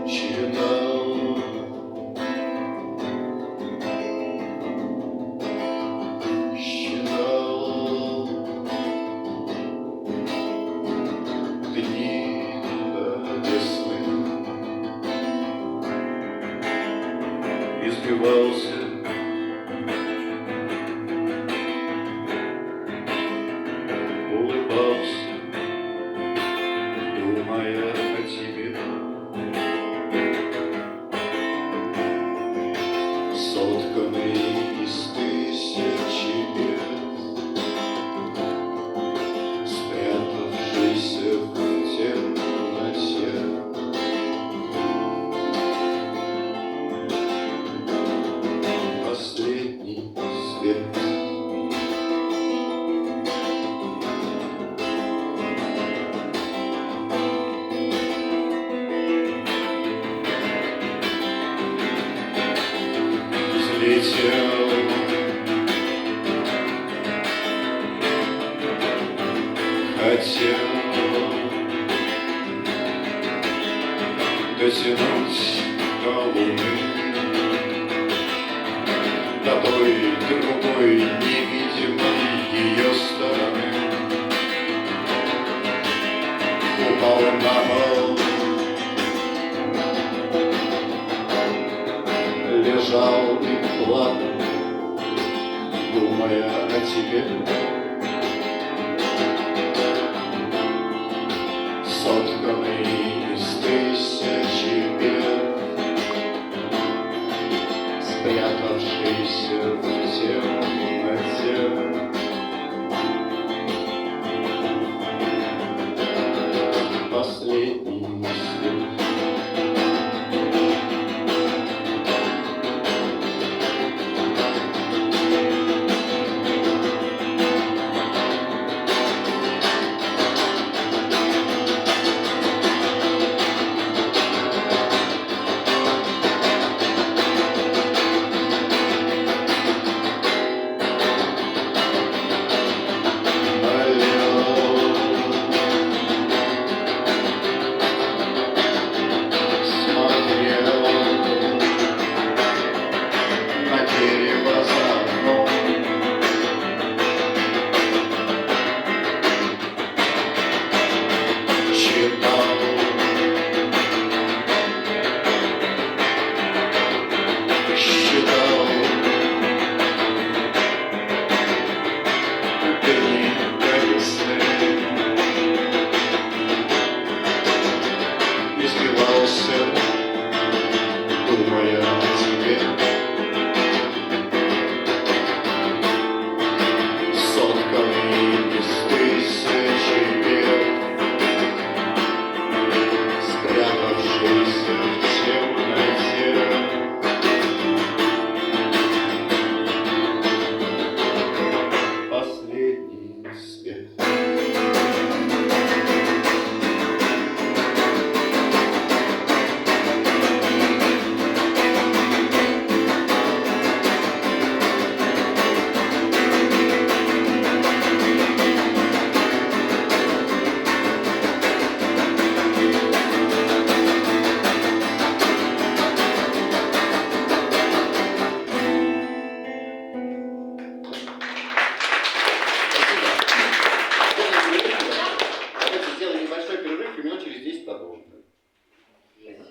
читал. Считал дни до весны, избивался, улыбался, думая о тебе. Сотканный из тысячи лет, спрятавшийся в темноте, последний свет. Взлетел, хотел дотянуть до луны, до той другой невидимой ее стороны. Упал на пол, лежал и плакал, думая о тебе. Сотканный из тысячи бед, спрятавшийся в темноте, последний